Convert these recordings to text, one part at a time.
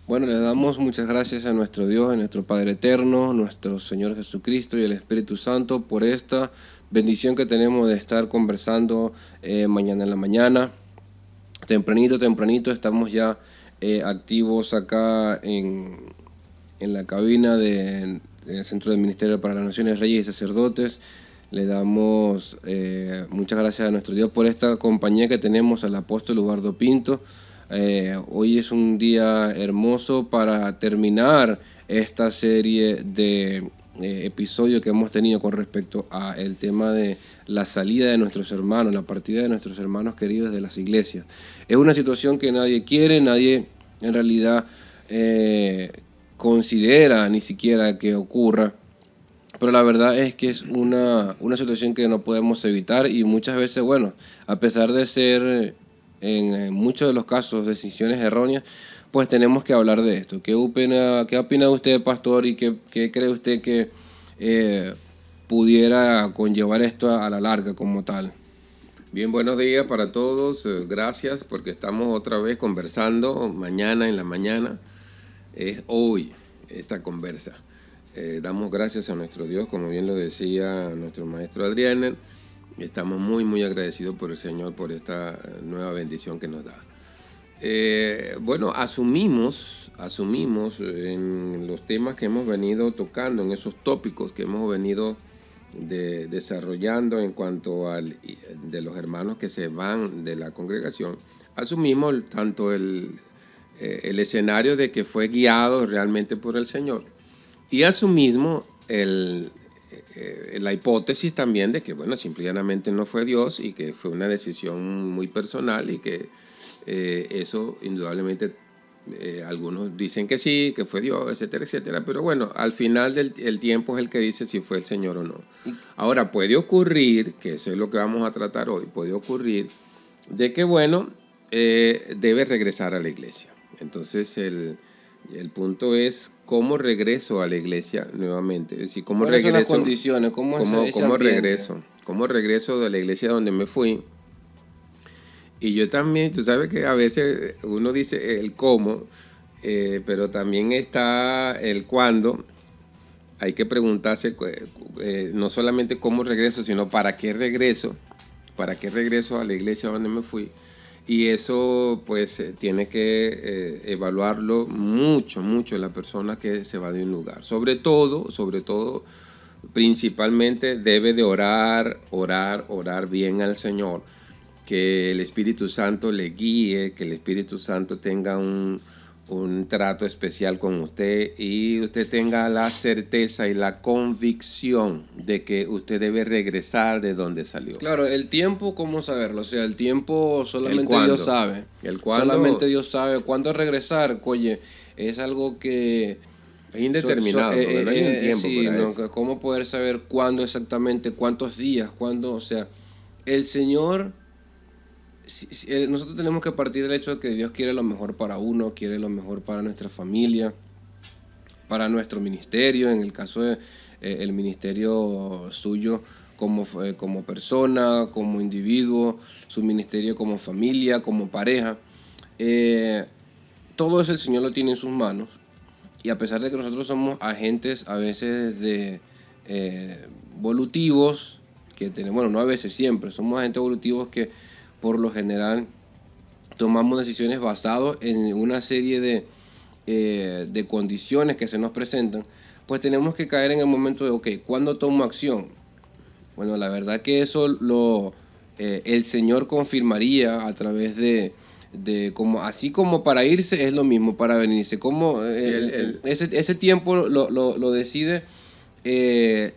Bueno, le damos muchas gracias a nuestro Dios, a nuestro Padre Eterno, nuestro Señor Jesucristo y el Espíritu Santo por esta bendición que tenemos de estar conversando mañana en la mañana. Tempranito estamos ya activos acá en la cabina del Centro del Ministerio para las Naciones, Reyes y Sacerdotes. Le damos muchas gracias a nuestro Dios por esta compañía que tenemos al apóstol Ubaldo Pinto. Hoy es un día hermoso para terminar esta serie de episodios que hemos tenido con respecto a el tema de la salida de nuestros hermanos, la partida de nuestros hermanos queridos de las iglesias. Es una situación que nadie quiere, nadie en realidad considera ni siquiera que ocurra, pero la verdad es que es una situación que no podemos evitar y muchas veces, bueno, a pesar de ser en muchos de los casos decisiones erróneas, pues tenemos que hablar de esto. Qué opina usted, pastor, y qué cree usted que pudiera conllevar esto a la larga como tal? Bien, buenos días para todos. Gracias porque estamos otra vez conversando mañana en la mañana. Es hoy esta conversa. Damos gracias a nuestro Dios, como bien lo decía nuestro maestro Adrián. Estamos muy agradecidos por el Señor por esta nueva bendición que nos da. Bueno, asumimos en los temas que hemos venido tocando, en esos tópicos que hemos venido desarrollando en cuanto de los hermanos que se van de la congregación, asumimos tanto el escenario de que fue guiado realmente por el Señor y asumimos la hipótesis también de que, bueno, simplemente no fue Dios y que fue una decisión muy personal y que eso indudablemente algunos dicen que sí, que fue Dios, etcétera, etcétera, pero bueno, al final del tiempo es el que dice si fue el Señor o no. Ahora, puede ocurrir, que eso es lo que vamos a tratar hoy, puede ocurrir de que, bueno, debe regresar a la iglesia. Entonces, el punto es cómo regreso a la iglesia nuevamente, es decir, cómo ¿Cuáles son las regreso, condiciones? ¿Cómo es ese ambiente? cómo regreso de la iglesia donde me fui. Y yo también, tú sabes que a veces uno dice el cómo, pero también está el cuándo. Hay que preguntarse no solamente cómo regreso, sino para qué regreso a la iglesia donde me fui. Y eso pues tiene que evaluarlo mucho la persona que se va de un lugar. Sobre todo, principalmente debe de orar bien al Señor, que el Espíritu Santo le guíe, que el Espíritu Santo tenga un trato especial con usted y usted tenga la certeza y la convicción de que usted debe regresar de donde salió. Claro, el tiempo, ¿cómo saberlo? O sea, el tiempo solamente ¿El Dios cuándo? sabe. ¿El cuándo? Solamente Dios sabe cuándo regresar. Oye, es algo que Es indeterminado, porque no hay un tiempo sí, para no, eso. ¿cómo poder saber cuándo exactamente, cuántos días, cuándo? O sea, el Señor, nosotros tenemos que partir del hecho de que Dios quiere lo mejor para uno, quiere lo mejor para nuestra familia, para nuestro ministerio, en el caso de el ministerio suyo como persona, como individuo, su ministerio como familia, como pareja. Todo eso el Señor lo tiene en sus manos. Y a pesar de que nosotros somos agentes a veces de evolutivos, que tenemos, bueno, no a veces, siempre, somos agentes evolutivos que por lo general tomamos decisiones basadas en una serie de condiciones que se nos presentan, pues tenemos que caer en el momento de, ok, ¿cuándo tomo acción? Bueno, la verdad que eso el Señor confirmaría a través de como, así como para irse es lo mismo para venirse, como Sí, ese tiempo lo decide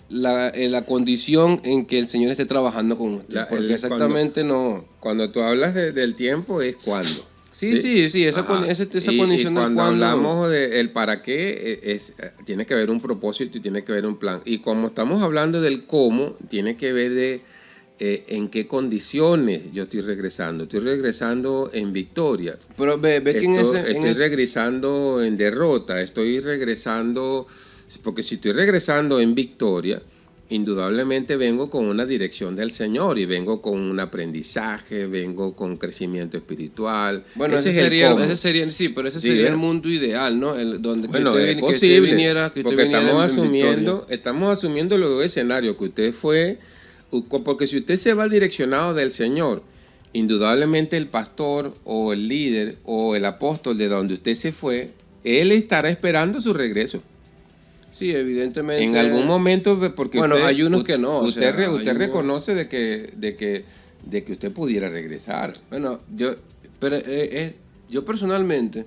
la condición en que el Señor esté trabajando con usted, porque exactamente no. cuando tú hablas del tiempo es cuándo. Sí, sí, sí, esa Y condición del cuando cuándo. hablamos del para qué, tiene que haber un propósito y tiene que haber un plan. Y como estamos hablando del cómo, tiene que ver de en qué condiciones yo estoy regresando. Estoy regresando en victoria. Pero ve que Estoy regresando en derrota. Estoy regresando, porque si estoy regresando en victoria, indudablemente vengo con una dirección del Señor y vengo con un aprendizaje, vengo con crecimiento espiritual. Bueno, ese sería, sí, pero ese sería el mundo ideal, ¿no? Donde bueno, que es posible, porque estamos asumiendo los dos escenarios, que usted fue, porque si usted se va direccionado del Señor, indudablemente el pastor o el líder o el apóstol de donde usted se fue, él estará esperando su regreso. Sí, evidentemente. En algún momento, porque bueno, hay unos que no. Usted reconoce de que usted pudiera regresar. Bueno, yo personalmente,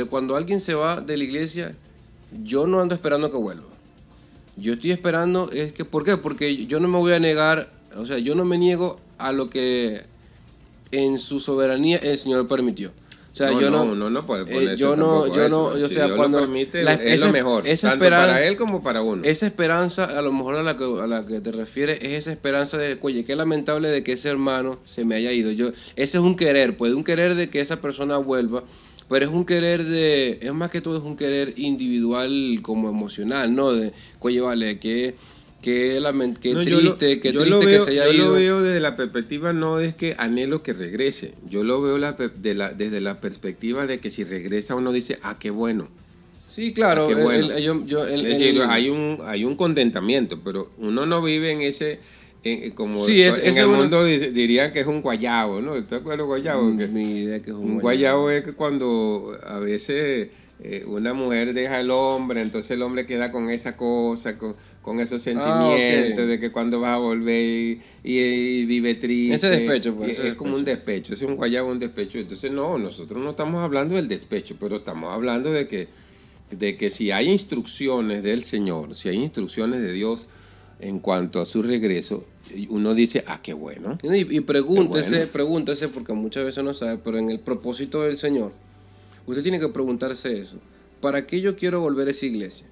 cuando alguien se va de la iglesia, yo no ando esperando que vuelva. Yo estoy esperando, ¿por qué? Porque yo no me voy a negar, o sea, yo no me niego a lo que en su soberanía el Señor permitió. O sea, no puede ponerse o sea, Dios cuando lo permite, es lo mejor, tanto para él como para uno. Esa esperanza, a lo mejor a la que te refieres, es esa esperanza de, oye, qué lamentable de que ese hermano se me haya ido. Ese es un querer, pues, un querer de que esa persona vuelva, pero es un querer es más que todo es un querer individual como emocional, ¿no? De, oye, vale, qué triste que se haya ido. Yo lo veo desde la perspectiva, no es que anhelo que regrese. Yo lo veo desde la perspectiva de que si regresa uno dice, qué bueno. Sí, claro. Qué bueno. Es decir, hay un contentamiento, pero uno no vive en ese... como sí, en el mundo dirían que es un guayabo, ¿no? ¿Estás de acuerdo, guayabo? Mi idea que es un guayabo es que cuando a veces... una mujer deja al hombre, entonces el hombre queda con esa cosa, con esos sentimientos de que cuando va a volver y vive triste. Ese despecho, pues. Es como un despecho, es un guayabo, un despecho. Entonces nosotros no estamos hablando del despecho, pero estamos hablando de que si hay instrucciones del Señor, si hay instrucciones de Dios en cuanto a su regreso, uno dice, qué bueno. Y pregúntese, porque muchas veces no sabe, pero en el propósito del Señor, usted tiene que preguntarse eso. ¿Para qué yo quiero volver a esa iglesia?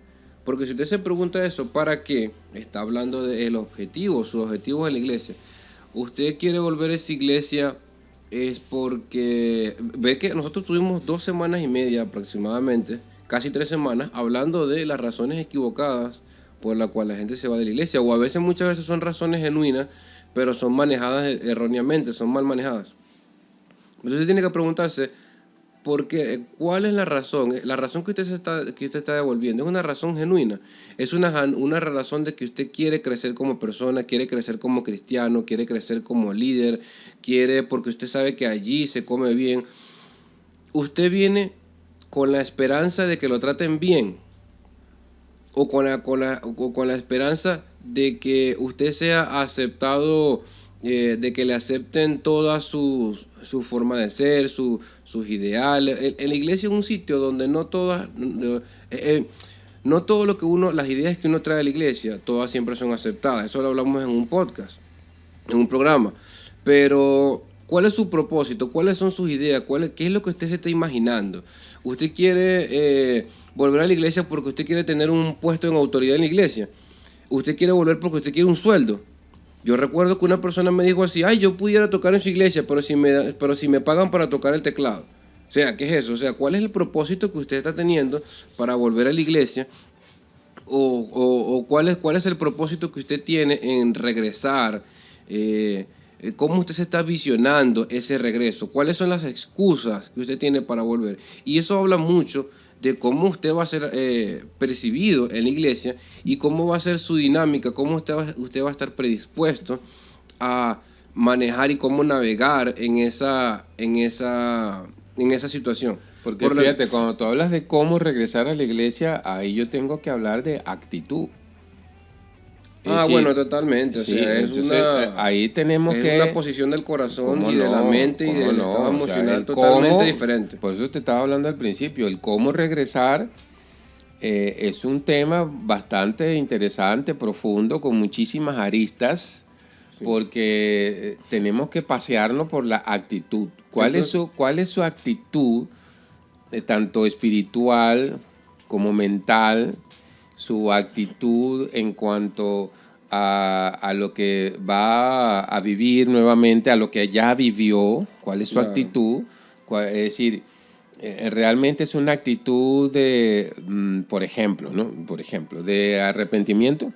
Porque si usted se pregunta eso, ¿para qué? Está hablando del objetivo, sus objetivos de la iglesia. Usted quiere volver a esa iglesia es porque... Ve que nosotros tuvimos 2 semanas y media aproximadamente, casi 3 semanas, hablando de las razones equivocadas por las cuales la gente se va de la iglesia. O a veces, muchas veces son razones genuinas, pero son manejadas erróneamente, son mal manejadas. Entonces usted tiene que preguntarse... Porque, ¿cuál es la razón? La razón que usted está devolviendo es una razón genuina. Es una razón de que usted quiere crecer como persona, quiere crecer como cristiano, quiere crecer como líder, porque usted sabe que allí se come bien. Usted viene con la esperanza de que lo traten bien, o con la esperanza de que usted sea aceptado, de que le acepten todas su forma de ser, sus ideales. En la iglesia es un sitio donde no todo lo que las ideas que uno trae a la iglesia, todas siempre son aceptadas. Eso lo hablamos en un podcast, en un programa. Pero, ¿cuál es su propósito? ¿Cuáles son sus ideas? ¿Qué es lo que usted se está imaginando? ¿Usted quiere volver a la iglesia porque usted quiere tener un puesto en autoridad en la iglesia? ¿Usted quiere volver porque usted quiere un sueldo? Yo recuerdo que una persona me dijo así, yo pudiera tocar en su iglesia, pero si me pagan para tocar el teclado. O sea, ¿qué es eso? O sea, ¿cuál es el propósito que usted está teniendo para volver a la iglesia? O ¿cuál es el propósito que usted tiene en regresar? ¿Cómo usted se está visionando ese regreso? ¿Cuáles son las excusas que usted tiene para volver? Y eso habla mucho de cómo usted va a ser percibido en la iglesia y cómo va a ser su dinámica, cómo usted va a estar predispuesto a manejar y cómo navegar en esa situación. Porque fíjate, cuando tú hablas de cómo regresar a la iglesia, ahí yo tengo que hablar de actitud. Bueno, totalmente. Sí, o sea, entonces, ahí tenemos es una posición del corazón y de la mente y del estado emocional totalmente diferente. Por eso te estaba hablando al principio, el cómo regresar es un tema bastante interesante, profundo, con muchísimas aristas, sí, porque tenemos que pasearnos por la actitud. ¿Cuál es su actitud, tanto espiritual como mental? Su actitud en cuanto a lo que va a vivir nuevamente, a lo que ya vivió, cuál es su actitud, es decir, realmente es una actitud de, por ejemplo, de arrepentimiento,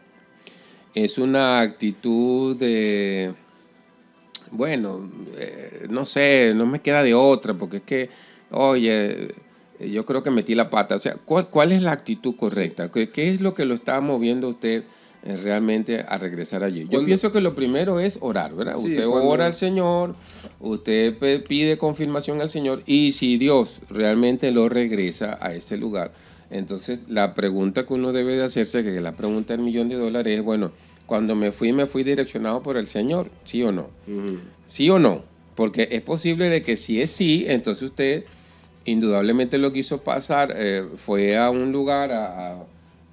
es una actitud de, bueno, no sé, no me queda de otra, porque es que, oye, yo creo que metí la pata. O sea, ¿cuál es la actitud correcta? Sí. ¿Qué es lo que lo está moviendo a usted realmente a regresar allí? Yo Cuando, pienso que lo primero es orar, ¿verdad? sí, Usted ora al cuando, Señor, usted pide confirmación al Señor, y si Dios realmente lo regresa a ese lugar, entonces la pregunta que uno debe de hacerse, que es la pregunta del $1.000.000, es, bueno, cuando me fui direccionado por el Señor, ¿sí o no? ¿Sí o no? Porque es posible de que si es sí, entonces usted indudablemente lo que hizo pasar fue a un lugar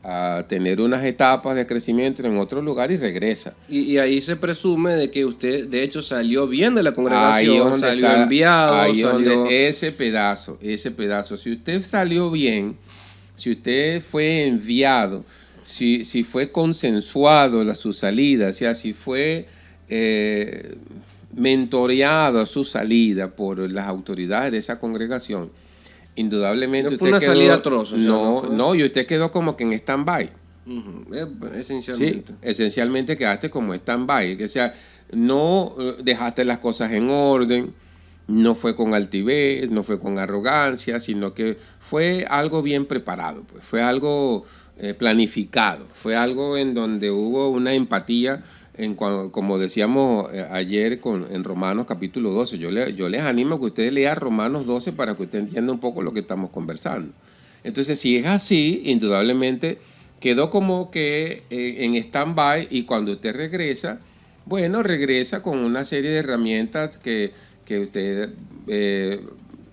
a tener unas etapas de crecimiento en otro lugar y regresa. y ahí se presume de que usted, de hecho, salió bien de la Ahí es congregación, donde salió está, enviado, ahí es salió... donde ese pedazo, si usted salió bien, si usted fue enviado, si fue consensuado su salida, o sea, si fue mentoreado a su salida por las autoridades de esa congregación, No indudablemente fue usted una salida quedó, atroz, o sea, no fue... y usted quedó como que en stand-by. Sí, Esencialmente. esencialmente quedaste como stand-by, o sea, no dejaste las cosas en orden, no fue con altivez, no fue con arrogancia, sino que fue algo bien preparado, pues, fue algo planificado, fue algo en donde hubo una empatía, como decíamos ayer en Romanos capítulo 12. Yo les animo a que ustedes lean Romanos 12 para que usted entienda un poco lo que estamos conversando. Entonces, si es así, indudablemente quedó como que en stand-by, y cuando usted regresa, bueno, regresa con una serie de herramientas que usted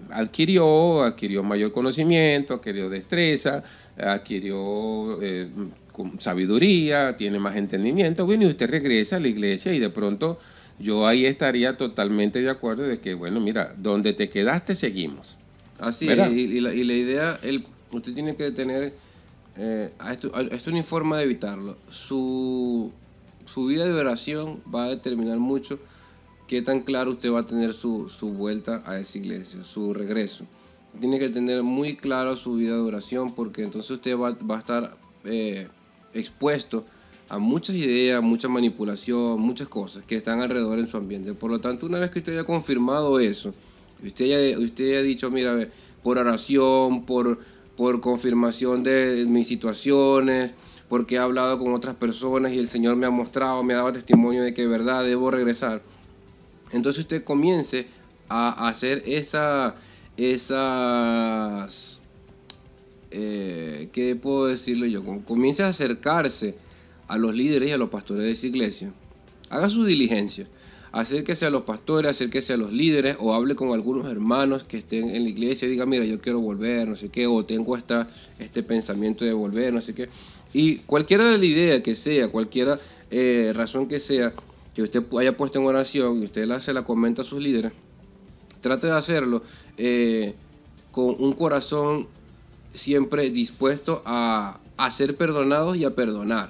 adquirió mayor conocimiento, adquirió destreza, adquirió sabiduría, tiene más entendimiento. Bueno, y usted regresa a la iglesia, y de pronto yo ahí estaría totalmente de acuerdo de que, bueno, mira, donde te quedaste seguimos. Así es, ¿Verdad? y la idea, usted tiene que tener, esto no hay forma de evitarlo. Su vida de oración va a determinar mucho qué tan claro usted va a tener su vuelta a esa iglesia, su regreso. Tiene que tener muy claro su vida de oración, porque entonces usted va a estar expuesto a muchas ideas, mucha manipulación, muchas cosas que están alrededor en su ambiente. Por lo tanto, una vez que usted haya confirmado eso, usted haya dicho, mira, a ver, por oración, por confirmación de mis situaciones, porque he hablado con otras personas y el Señor me ha mostrado, me ha dado testimonio de que de verdad debo regresar. Entonces usted comience a hacer ¿qué puedo decirle yo? Comience a acercarse a los líderes y a los pastores de esa iglesia. Haga su diligencia. Acérquese a los pastores, acérquese a los líderes, o hable con algunos hermanos que estén en la iglesia y diga, mira, yo quiero volver, no sé qué, o tengo este pensamiento de volver, no sé qué. Y cualquiera de la idea que sea, cualquiera razón que sea, que usted haya puesto en oración y usted se la comenta a sus líderes, trate de hacerlo con un corazón siempre dispuesto a ser perdonados y a perdonar.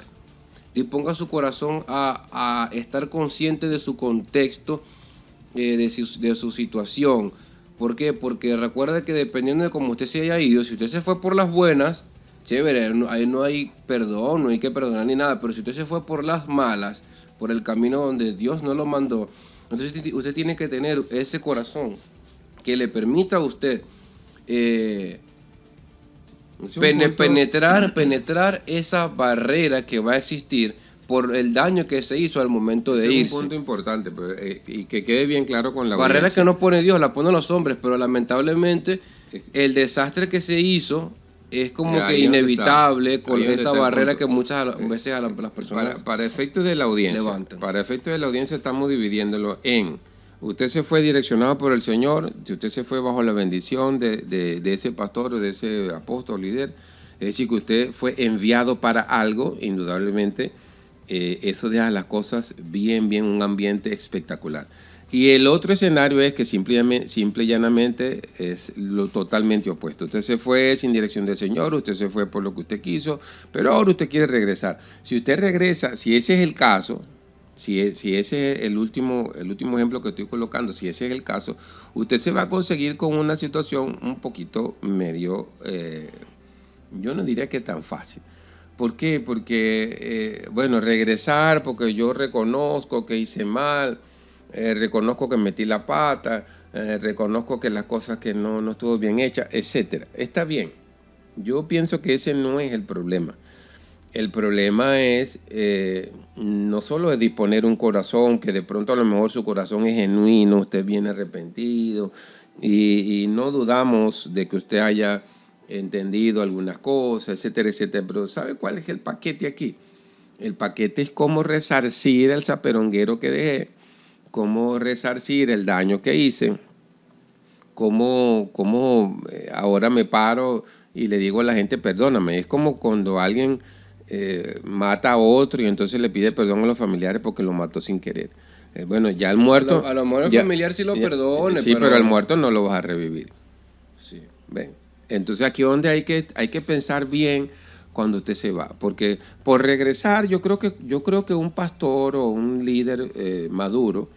Disponga su corazón a estar consciente de su contexto, de su situación. ¿Por qué? Porque recuerda que dependiendo de cómo usted se haya ido, si usted se fue por las buenas, chévere, ahí no hay perdón, no hay que perdonar ni nada, pero si usted se fue por las malas, por el camino donde Dios no lo mandó, entonces usted tiene que tener ese corazón que le permita a usted penetrar esa barrera que va a existir por el daño que se hizo al momento de irse. Es un punto importante, pues, y que quede bien claro con la barrera audiencia. que no pone Dios, la ponen los hombres, pero lamentablemente el desastre que se hizo es como que inevitable con esa barrera que muchas veces a las personas para efectos de la audiencia levantan. Para efectos de la audiencia estamos dividiéndolo en: usted se fue direccionado por el Señor, si usted se fue bajo la bendición de ese pastor o de ese apóstol líder, es decir, que usted fue enviado para algo, indudablemente eso deja las cosas bien, un ambiente espectacular. Y el otro escenario es que simple y llanamente es lo totalmente opuesto. Usted se fue sin dirección del Señor, usted se fue por lo que usted quiso, pero ahora usted quiere regresar. Si usted regresa, si ese es el caso, si ese es el último ejemplo que estoy colocando, si ese es el caso, usted se va a conseguir con una situación un poquito medio, yo no diría que tan fácil, ¿Por qué? Porque, bueno, regresar, porque yo reconozco que hice mal, reconozco que metí la pata, reconozco que las cosas que no estuvo bien hechas, etcétera. Está bien. Yo pienso que ese no es el problema. El problema es no solo es disponer un corazón, que de pronto a lo mejor su corazón es genuino, usted viene arrepentido y no dudamos de que usted haya entendido algunas cosas, etcétera, etcétera. Pero ¿sabe cuál es el paquete aquí? El paquete es cómo resarcir el zaperonguero que dejé, cómo resarcir el daño que hice, cómo ahora me paro y le digo a la gente, perdóname. Es como cuando alguien mata a otro y entonces le pide perdón a los familiares porque lo mató sin querer. Bueno, ya el muerto... A lo mejor el familiar sí lo perdone. Sí, pero el muerto no lo vas a revivir. Sí. ¿Ven? Entonces aquí es donde hay que pensar bien cuando usted se va. Porque por regresar, yo creo que un pastor o un líder maduro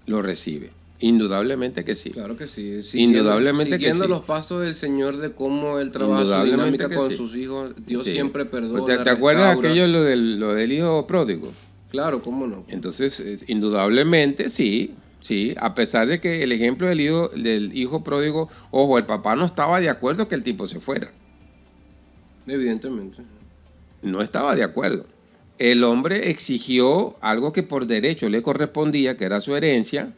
lo recibe. Indudablemente que sí. Claro que sí. Indudablemente siguiendo que sí. los pasos del Señor de cómo Él trabaja su dinámica con sus hijos, Dios Sí. siempre perdona. ¿Te acuerdas restaura? aquello lo del hijo pródigo? Claro, cómo no. Entonces, indudablemente sí. Sí, a pesar de que el ejemplo del hijo pródigo, ojo, el papá no estaba de acuerdo que el tipo se fuera. Evidentemente. No estaba de acuerdo. El hombre exigió algo que por derecho le correspondía, que era su herencia,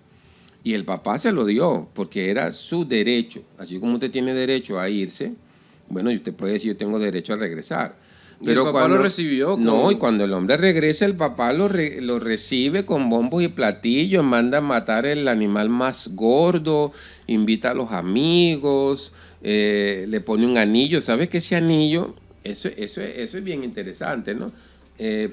y el papá se lo dio, porque era su derecho. Así como usted tiene derecho a irse, bueno, y usted puede decir, yo tengo derecho a regresar. Pero el papá lo recibió. No, y cuando el hombre regresa, el papá lo recibe con bombos y platillos, manda a matar el animal más gordo, invita a los amigos, le pone un anillo. ¿Sabes que ese anillo? Eso es bien interesante, ¿no?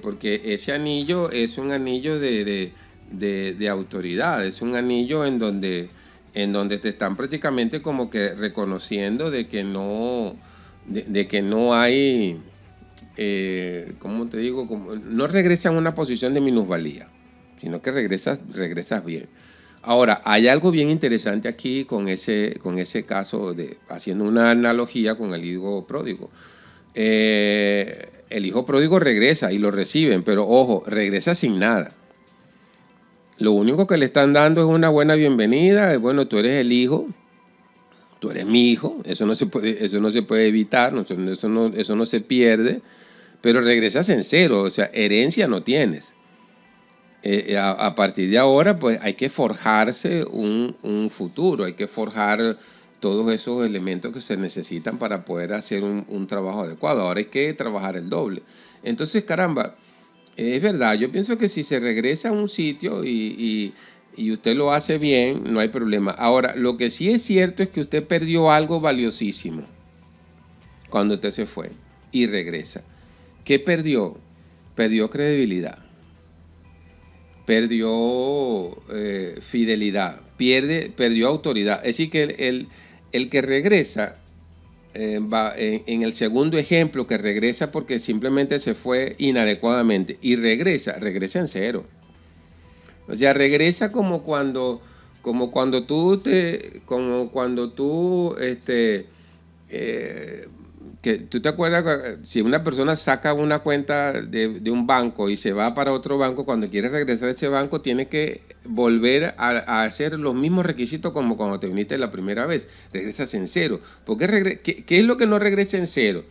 Porque ese anillo es un anillo de autoridad, es un anillo en donde te están prácticamente como que reconociendo de que no hay... ¿cómo te digo? No regresas a una posición de minusvalía, sino que regresas bien. Ahora, hay algo bien interesante aquí con ese caso, haciendo una analogía con el hijo pródigo. El hijo pródigo regresa y lo reciben, pero ojo, regresa sin nada. Lo único que le están dando es una buena bienvenida, bueno, tú eres el hijo, tú eres mi hijo, eso no se puede evitar, eso no se pierde. Pero regresas en cero, o sea, herencia no tienes. A partir de ahora, pues hay que forjarse un futuro, hay que forjar todos esos elementos que se necesitan para poder hacer un trabajo adecuado. Ahora hay que trabajar el doble. Entonces, caramba, es verdad, yo pienso que si se regresa a un sitio y usted lo hace bien, no hay problema. Ahora, lo que sí es cierto es que usted perdió algo valiosísimo cuando usted se fue y regresa. ¿Qué perdió? Perdió credibilidad, perdió fidelidad, perdió autoridad. Es decir, que el que regresa, va en el segundo ejemplo, que regresa porque simplemente se fue inadecuadamente y regresa en cero. O sea, regresa como cuando tú que tú te acuerdas, si una persona saca una cuenta de un banco y se va para otro banco, cuando quiere regresar a ese banco tiene que volver a hacer los mismos requisitos como cuando te viniste la primera vez. Regresas en cero. ¿Qué es lo que no regresa en cero?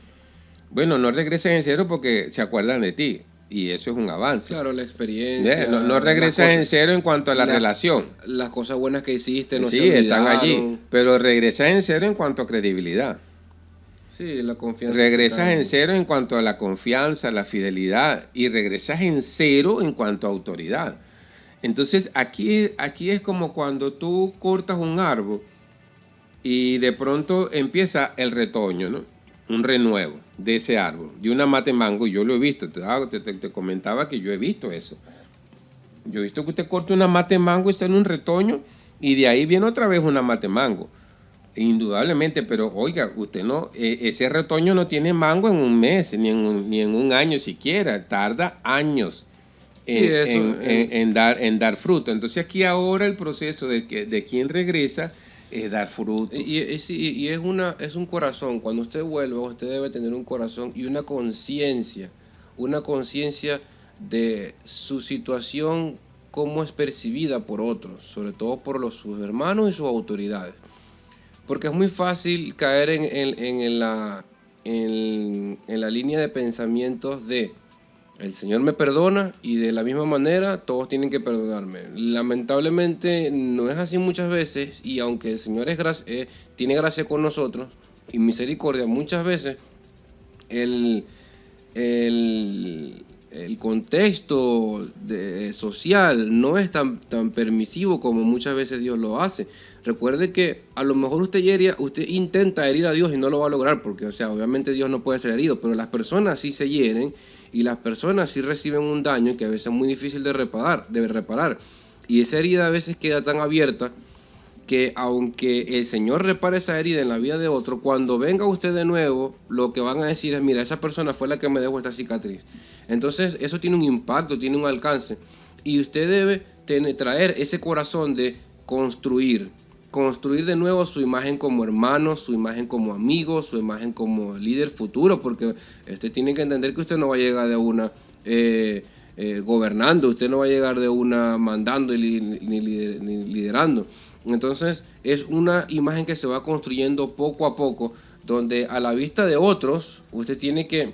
Bueno, no regresas en cero porque se acuerdan de ti. Y eso es un avance. Claro, la experiencia. No regresas en cero en cuanto a la relación. Las cosas buenas que hiciste no sí, se olvidaron. Están allí. Pero regresas en cero en cuanto a credibilidad. Sí, la confianza. Regresas en cero en cuanto a la confianza, la fidelidad, y regresas en cero en cuanto a autoridad. Entonces, aquí es como cuando tú cortas un árbol y de pronto empieza el retoño, ¿no? Un renuevo de ese árbol, de una mate mango. Yo lo he visto, te comentaba que yo he visto eso. Yo he visto que usted corta una mate mango y está en un retoño y de ahí viene otra vez una mate mango. Indudablemente, pero oiga, usted no, ese retoño no tiene mango en un mes, ni en un año siquiera, tarda años en dar fruto. Entonces aquí ahora el proceso de quien regresa es dar fruto. Y es un corazón, cuando usted vuelve, usted debe tener un corazón y una conciencia una conciencia de su situación, cómo es percibida por otros, sobre todo por sus hermanos y sus autoridades. Porque es muy fácil caer en la línea de pensamientos de el Señor me perdona y de la misma manera todos tienen que perdonarme. Lamentablemente no es así muchas veces, y aunque el Señor tiene gracia con nosotros y misericordia, muchas veces el contexto social no es tan permisivo como muchas veces Dios lo hace. Recuerde que a lo mejor usted intenta herir a Dios y no lo va a lograr, porque obviamente Dios no puede ser herido, pero las personas sí se hieren y las personas sí reciben un daño que a veces es muy difícil de reparar. Y esa herida a veces queda tan abierta que aunque el Señor repare esa herida en la vida de otro, cuando venga usted de nuevo, lo que van a decir es, mira, esa persona fue la que me dejó esta cicatriz. Entonces eso tiene un impacto, tiene un alcance, y usted debe traer ese corazón de construir de nuevo su imagen como hermano, su imagen como amigo, su imagen como líder futuro, porque usted tiene que entender que usted no va a llegar de una gobernando, usted no va a llegar de una mandando ni liderando. Entonces es una imagen que se va construyendo poco a poco, donde a la vista de otros usted tiene que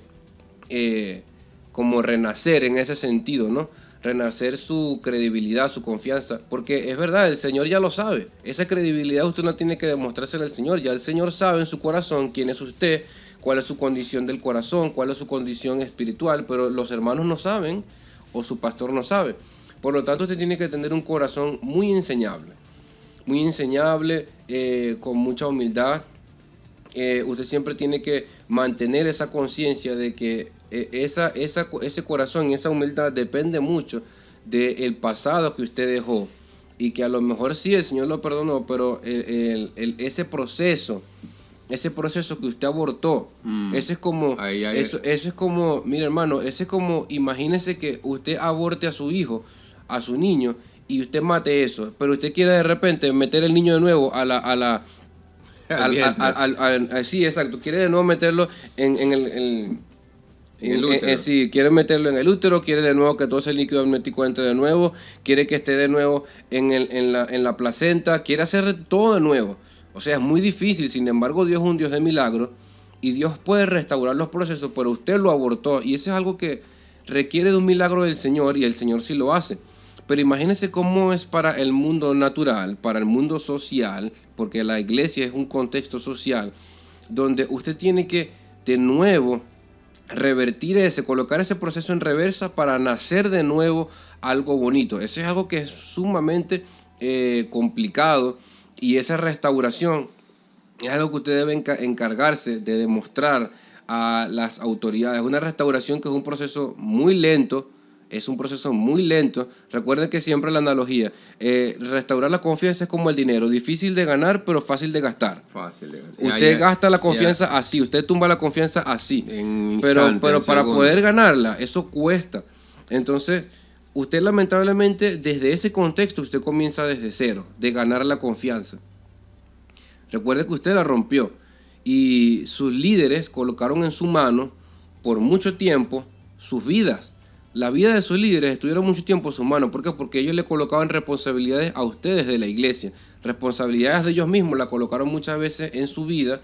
como renacer en ese sentido, ¿no? Renacer su credibilidad, su confianza, porque es verdad, el Señor ya lo sabe. Esa credibilidad usted no tiene que demostrársela al Señor, ya el Señor sabe en su corazón quién es usted, cuál es su condición del corazón, cuál es su condición espiritual, pero los hermanos no saben o su pastor no sabe. Por lo tanto, usted tiene que tener un corazón muy enseñable, con mucha humildad. Usted siempre tiene que mantener esa conciencia de que ese corazón, esa humildad depende mucho del pasado que usted dejó, y que a lo mejor sí el Señor lo perdonó, pero ese proceso que usted abortó, ese es como, eso es como, mire hermano, ese es como, imagínese que usted aborte a su hijo, a su niño, y usted mate eso, pero usted quiere de repente meter el niño de nuevo sí, exacto, quiere de nuevo meterlo en el útero. Sí, quiere meterlo en el útero, quiere de nuevo que todo ese líquido amniótico entre de nuevo, quiere que esté de nuevo en la placenta, quiere hacer todo de nuevo. O sea, es muy difícil. Sin embargo, Dios es un Dios de milagros y Dios puede restaurar los procesos, pero usted lo abortó, y eso es algo que requiere de un milagro del Señor, y el Señor sí lo hace. Pero imagínense cómo es para el mundo natural, para el mundo social, porque la iglesia es un contexto social, donde usted tiene que de nuevo revertir colocar ese proceso en reversa para nacer de nuevo algo bonito. Eso es algo que es sumamente complicado, y esa restauración es algo que usted debe encargarse de demostrar a las autoridades. Una restauración que es un proceso muy lento. Recuerden que siempre la analogía, restaurar la confianza es como el dinero, difícil de ganar pero fácil de gastar. Usted gasta la confianza así, usted tumba la confianza así, pero para poder ganarla, eso cuesta. Entonces, usted lamentablemente desde ese contexto usted comienza desde cero, de ganar la confianza. Recuerde que usted la rompió y sus líderes colocaron en su mano por mucho tiempo sus vidas. La vida de sus líderes estuvieron mucho tiempo en sus manos. ¿Por qué? Porque ellos le colocaban responsabilidades a ustedes de la iglesia. Responsabilidades de ellos mismos la colocaron muchas veces en su vida,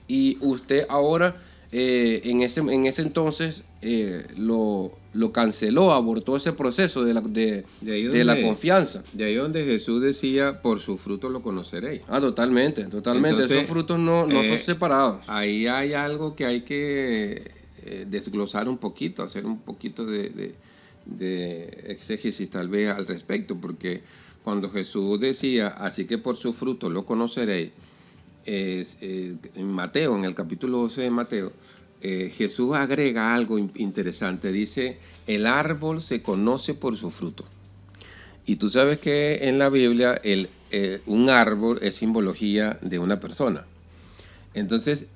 y usted ahora en ese entonces lo canceló, abortó ese proceso de la confianza. De ahí donde Jesús decía, por su fruto lo conoceréis. Totalmente. Entonces, esos frutos no son separados. Ahí hay algo que hay que desglosar un poquito, hacer un poquito de exégesis tal vez al respecto, porque cuando Jesús decía, así que por su fruto lo conoceréis, en Mateo, en el capítulo 12 de Mateo, Jesús agrega algo interesante. Dice, el árbol se conoce por su fruto. Y tú sabes que en la Biblia un árbol es simbología de una persona. Entonces,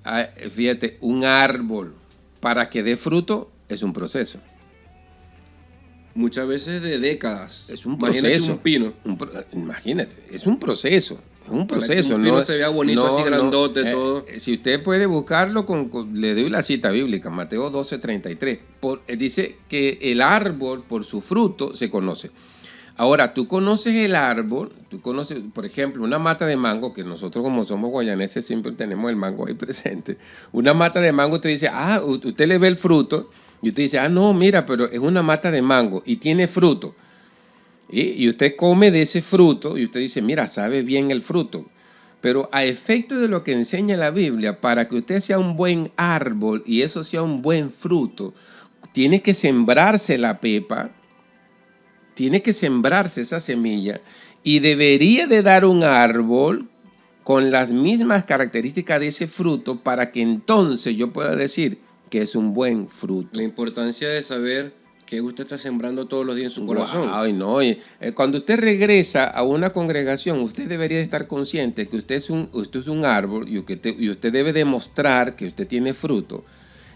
fíjate, un árbol para que dé fruto es un proceso. Muchas veces de décadas. Es un proceso. Imagínate un pino. Imagínate, es un proceso. Es un Para que proceso, un pino ¿no? se vea bonito, así grandote, todo. Si usted puede buscarlo, le doy la cita bíblica, Mateo 12:33. Dice que el árbol por su fruto se conoce. Ahora, tú conoces el árbol, tú conoces, por ejemplo, una mata de mango, que nosotros como somos guayaneses siempre tenemos el mango ahí presente. Una mata de mango, usted dice, usted le ve el fruto, y usted dice, no, mira, pero es una mata de mango y tiene fruto. Y usted come de ese fruto y usted dice, mira, sabe bien el fruto. Pero a efecto de lo que enseña la Biblia, para que usted sea un buen árbol y eso sea un buen fruto, tiene que sembrarse la pepa, tiene que sembrarse esa semilla y debería de dar un árbol con las mismas características de ese fruto para que entonces yo pueda decir que es un buen fruto. La importancia de saber que usted está sembrando todos los días en su corazón. Ay, no. Cuando usted regresa a una congregación, usted debería estar consciente que usted es un árbol y usted debe demostrar que usted tiene fruto.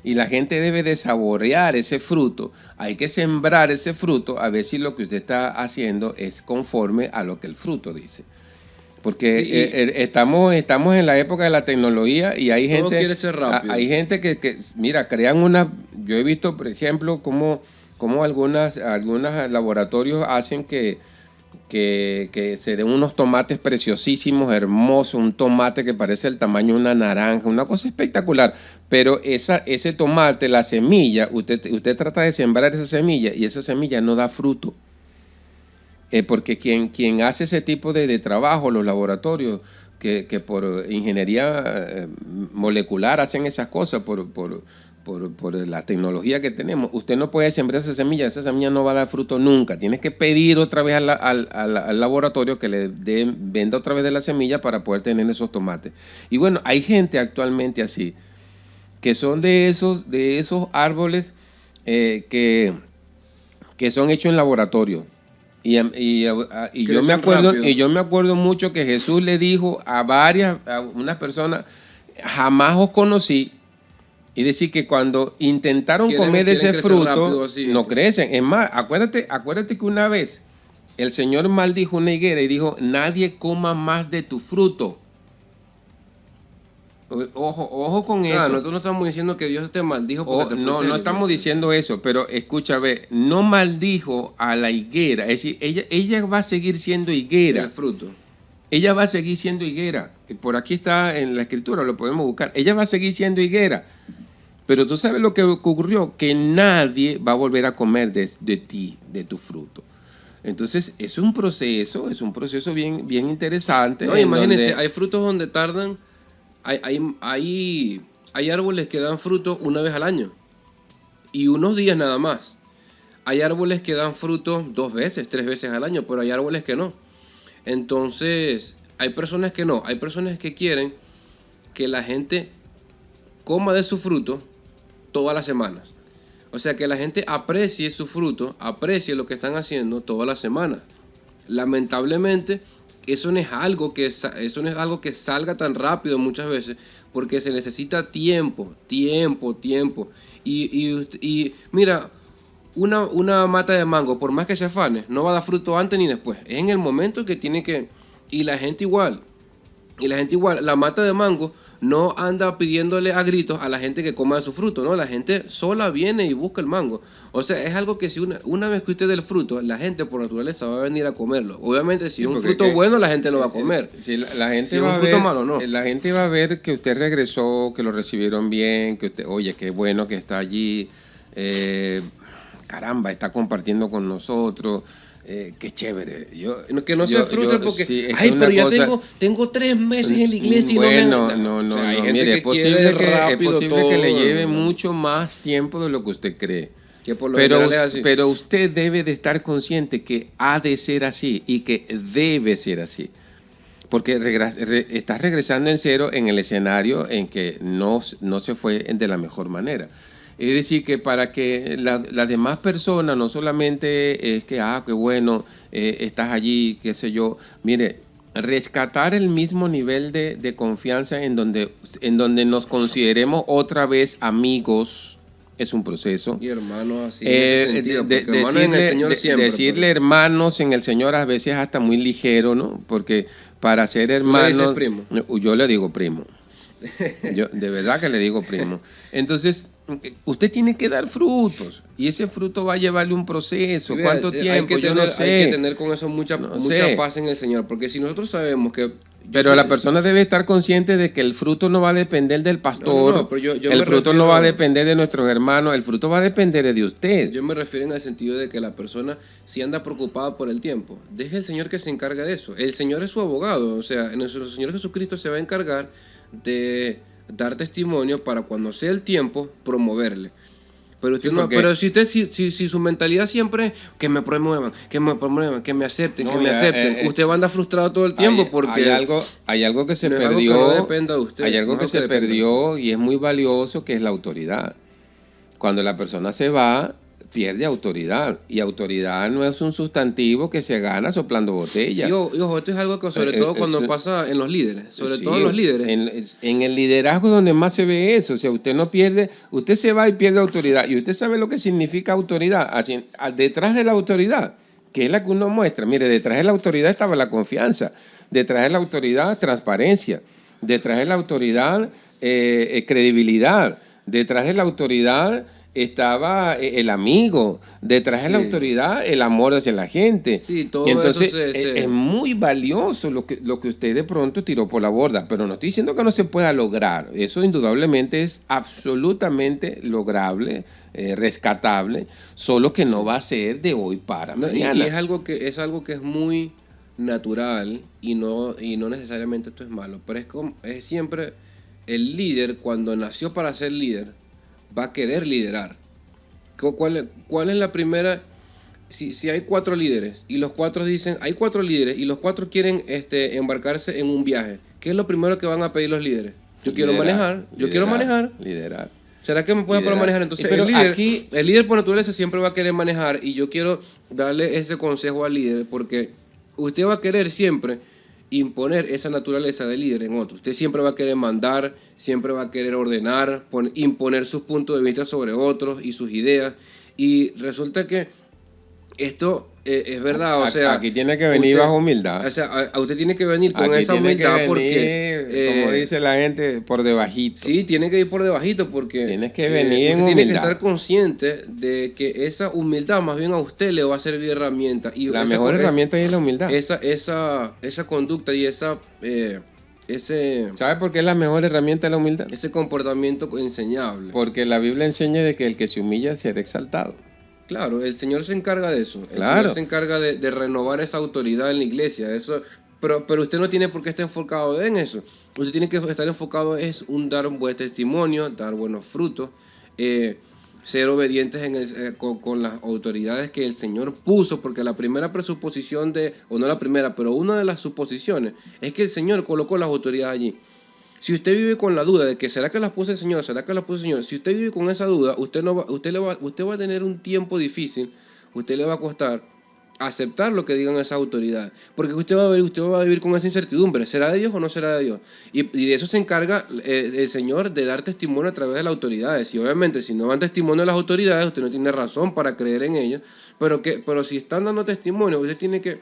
Y la gente debe de saborear ese fruto. Hay que sembrar ese fruto a ver si lo que usted está haciendo es conforme a lo que el fruto dice. Porque sí, estamos en la época de la tecnología y hay todo gente, quiere ser rápido. Hay gente que mira, crean yo he visto, por ejemplo, cómo algunos laboratorios hacen que se den unos tomates preciosísimos, hermosos, un tomate que parece el tamaño de una naranja, una cosa espectacular. Pero ese tomate, la semilla, usted trata de sembrar esa semilla y esa semilla no da fruto. Porque quien hace ese tipo de trabajo, los laboratorios que por ingeniería molecular hacen esas cosas, por la tecnología que tenemos, usted no puede sembrar esa semilla no va a dar fruto nunca. Tienes que pedir otra vez al laboratorio que le venda otra vez de la semilla para poder tener esos tomates. Y bueno, hay gente actualmente así, que son de esos árboles que son hechos en laboratorio. Y yo me acuerdo mucho que Jesús le dijo a unas personas, jamás os conocí. Y decir que cuando intentaron comer de ese fruto, no crecen. Es más, acuérdate que una vez el Señor maldijo una higuera y dijo, nadie coma más de tu fruto. Ojo con eso. Nosotros no estamos diciendo que Dios te maldijo porque no estamos diciendo eso, pero escucha, no maldijo a la higuera. Es decir, ella va a seguir siendo higuera. El fruto. Ella va a seguir siendo higuera. Por aquí está en la escritura, lo podemos buscar. Ella va a seguir siendo higuera. Pero tú sabes lo que ocurrió, que nadie va a volver a comer de ti, de tu fruto. Entonces, es un proceso bien interesante. No, imagínense, hay frutos donde tardan, hay árboles que dan fruto una vez al año y unos días nada más. Hay árboles que dan fruto 2 veces, 3 veces al año, pero hay árboles que no. Entonces, hay personas que no, hay personas que quieren que la gente coma de su fruto todas las semanas. O sea, que la gente aprecie su fruto, aprecie lo que están haciendo todas las semanas. Lamentablemente, eso no es algo que salga tan rápido muchas veces, porque se necesita tiempo. Y mira, una mata de mango, por más que se afane, no va a dar fruto antes ni después. Es en el momento que tiene que... Y la gente igual, la mata de mango no anda pidiéndole a gritos a la gente que coma de su fruto, ¿no? La gente sola viene y busca el mango. O sea, es algo que si una vez que usted dé el fruto, la gente por naturaleza va a venir a comerlo. Obviamente, si es un fruto bueno, la gente lo va a comer. Si la gente si es un fruto malo, no. La gente va a ver que usted regresó, que lo recibieron bien, que usted, oye, qué bueno que está allí, caramba, está compartiendo con nosotros. Qué chévere. Que no se frustre porque, sí, pero ya tengo 3 meses en la iglesia y no. Mire, es posible que le lleve mucho más tiempo de lo que usted cree. Pero usted debe de estar consciente que ha de ser así y que debe ser así. Porque estás regresando en cero en el escenario en que no se fue de la mejor manera. Es decir, que para que las demás personas, no solamente es que, qué bueno, estás allí, qué sé yo. Mire, rescatar el mismo nivel de confianza en donde nos consideremos otra vez amigos, es un proceso. Y hermanos así en ese sentido, porque hermanos en el Señor siempre. Decirle hermanos en el Señor a veces hasta muy ligero, ¿no? Porque para ser hermano, primo. yo le digo primo. Yo de verdad que le digo primo. Entonces, usted tiene que dar frutos y ese fruto va a llevarle un proceso. Sí, ¿Cuánto tiempo? Yo no sé. Hay que tener con eso mucha paz en el Señor, porque si nosotros sabemos que... Pero la persona debe estar consciente de que el fruto no va a depender del pastor, el fruto no va a depender de nuestros hermanos, el fruto va a depender de usted. Yo me refiero en el sentido de que la persona, si anda preocupada por el tiempo, deje al Señor que se encargue de eso. El Señor es su abogado, o sea, nuestro Señor Jesucristo se va a encargar de dar testimonio para cuando sea el tiempo, promoverle. Pero usted pero si su mentalidad siempre es que me promuevan, que me acepten, usted va a andar frustrado todo el tiempo porque hay algo que se perdió, algo que no dependa de usted, hay algo que se perdió y es muy valioso, que es la autoridad. Cuando la persona se va, pierde autoridad, y autoridad no es un sustantivo que se gana soplando botella. Y ojo, esto es algo que sobre todo cuando pasa en los líderes, sobre todo en los líderes. En el liderazgo es donde más se ve eso. O sea, usted no pierde, usted se va y pierde autoridad. Y usted sabe lo que significa autoridad. Así, detrás de la autoridad, que es la que uno muestra. Mire, detrás de la autoridad estaba la confianza. Detrás de la autoridad, transparencia. Detrás de la autoridad, credibilidad. Detrás de la autoridad estaba el amigo, detrás de la autoridad el amor hacia la gente. Sí, todo y entonces eso es muy valioso lo que usted de pronto tiró por la borda, pero no estoy diciendo que no se pueda lograr. Eso indudablemente es absolutamente lograble, rescatable, solo que no va a ser de hoy para mañana. Y es algo que es muy natural y no necesariamente esto es malo, pero es siempre el líder cuando nació para ser líder va a querer liderar. ¿Cuál es la primera? Si hay 4 líderes y los 4 dicen, hay 4 líderes y los 4 quieren embarcarse en un viaje, ¿qué es lo primero que van a pedir los líderes? Yo quiero manejar. Liderar. ¿Será que me puede para manejar? Entonces el líder por naturaleza siempre va a querer manejar, y yo quiero darle ese consejo al líder, porque usted va a querer siempre imponer esa naturaleza de líder en otro. Usted siempre va a querer mandar, siempre va a querer ordenar, imponer sus puntos de vista sobre otros y sus ideas. Y resulta que esto es verdad, o sea... Aquí tiene que venir bajo humildad. O sea, a usted tiene que venir con esa humildad porque... como dice la gente, por debajito. Sí, tiene que ir por debajito porque... Tienes que venir en humildad. Tiene que estar consciente de que esa humildad más bien a usted le va a servir herramienta. Y la mejor herramienta es la humildad. Esa conducta y ¿Sabe por qué es la mejor herramienta la humildad? Ese comportamiento enseñable. Porque la Biblia enseña de que el que se humilla será exaltado. Claro, el Señor se encarga de eso. El Señor se encarga de renovar esa autoridad en la iglesia. Eso, pero usted no tiene por qué estar enfocado en eso. Usted tiene que estar enfocado en dar un buen testimonio, dar buenos frutos, ser obedientes con las autoridades que el Señor puso, porque la primera presuposición o no la primera, pero una de las suposiciones es que el Señor colocó las autoridades allí. Si usted vive con la duda de que ¿será que las puso el Señor? ¿Será que las puso el Señor? Si usted vive con esa duda, usted va a tener un tiempo difícil, usted le va a costar aceptar lo que digan esas autoridades, porque usted va a vivir con esa incertidumbre, ¿será de Dios o no será de Dios? Y de eso se encarga el Señor, de dar testimonio a través de las autoridades. Y obviamente si no dan testimonio a las autoridades, usted no tiene razón para creer en ellas, pero si están dando testimonio, usted tiene que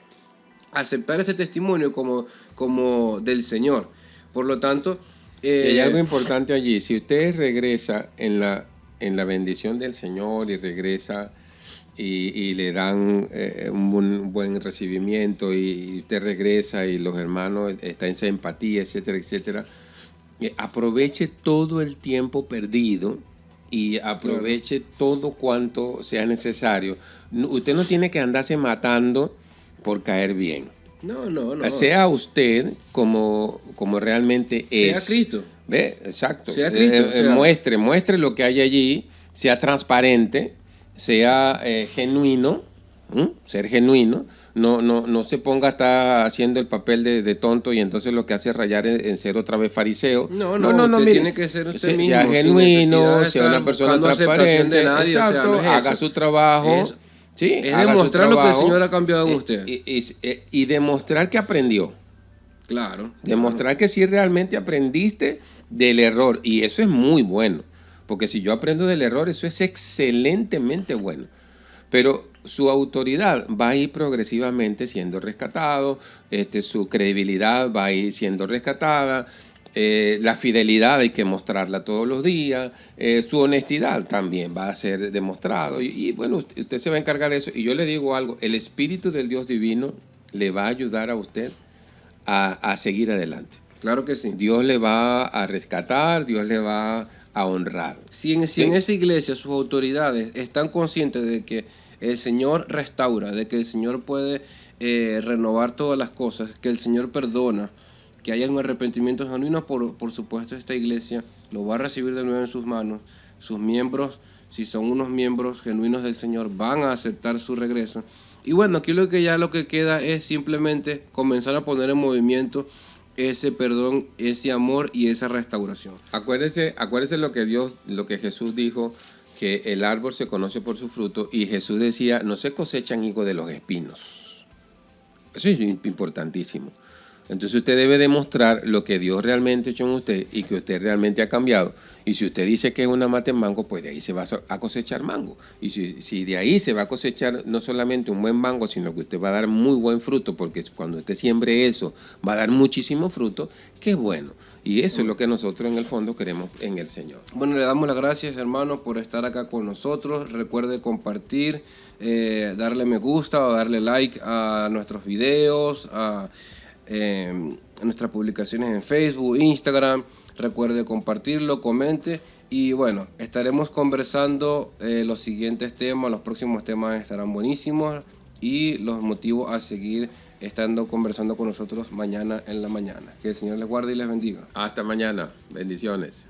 aceptar ese testimonio como del Señor. Por lo tanto... hay algo importante allí. Si usted regresa en la bendición del Señor y regresa y le dan un buen recibimiento y usted regresa y los hermanos están en esa empatía, etcétera, etcétera, aproveche todo el tiempo perdido y aproveche todo cuanto sea necesario. Usted no tiene que andarse matando por caer bien. No. Sea usted como realmente es. Sea Cristo. ¿Ve? Exacto. Sea Cristo. Muestre lo que hay allí, sea transparente, sea genuino, ser genuino. No se ponga a estar haciendo el papel de tonto y entonces lo que hace es rayar en ser otra vez fariseo. No, mire, tiene que ser usted mismo. Sea genuino, sea una persona transparente. De nadie, exacto, o sea, no es haga su trabajo. Sí, es demostrar lo que el Señor ha cambiado en usted. Y demostrar que aprendió. Claro. Demostrar que sí realmente aprendiste del error. Y eso es muy bueno. Porque si yo aprendo del error, eso es excelentemente bueno. Pero su autoridad va a ir progresivamente siendo rescatado, su credibilidad va a ir siendo rescatada, la fidelidad hay que mostrarla todos los días, su honestidad también va a ser demostrado. Y bueno, usted se va a encargar de eso. Y yo le digo algo, el Espíritu del Dios Divino le va a ayudar a usted a seguir adelante. Claro que sí. Dios le va a rescatar, Dios le va a honrar. Si en esa iglesia sus autoridades están conscientes de que el Señor restaura, de que el Señor puede renovar todas las cosas, que el Señor perdona, que haya un arrepentimiento genuino, por supuesto esta iglesia lo va a recibir de nuevo en sus manos. Sus miembros, si son unos miembros genuinos del Señor, van a aceptar su regreso. Y bueno, aquí lo que queda es simplemente comenzar a poner en movimiento ese perdón, ese amor y esa restauración. Acuérdese lo que Jesús dijo, que el árbol se conoce por su fruto, y Jesús decía, no se cosechan higos de los espinos. Eso es importantísimo. Entonces usted debe demostrar lo que Dios realmente ha hecho en usted y que usted realmente ha cambiado. Y si usted dice que es una mata en mango, pues de ahí se va a cosechar mango. Y si de ahí se va a cosechar no solamente un buen mango, sino que usted va a dar muy buen fruto, porque cuando usted siembre eso, va a dar muchísimo fruto, qué bueno. Y eso es lo que nosotros en el fondo queremos en el Señor. Bueno, le damos las gracias, hermano, por estar acá con nosotros. Recuerde compartir, darle me gusta o darle like a nuestros videos, a nuestras publicaciones en Facebook, Instagram. Recuerde compartirlo, comente y bueno, estaremos conversando los siguientes temas. Los próximos temas estarán buenísimos y los motivo a seguir estando conversando con nosotros mañana en la mañana. Que el Señor les guarde y les bendiga. Hasta mañana. Bendiciones.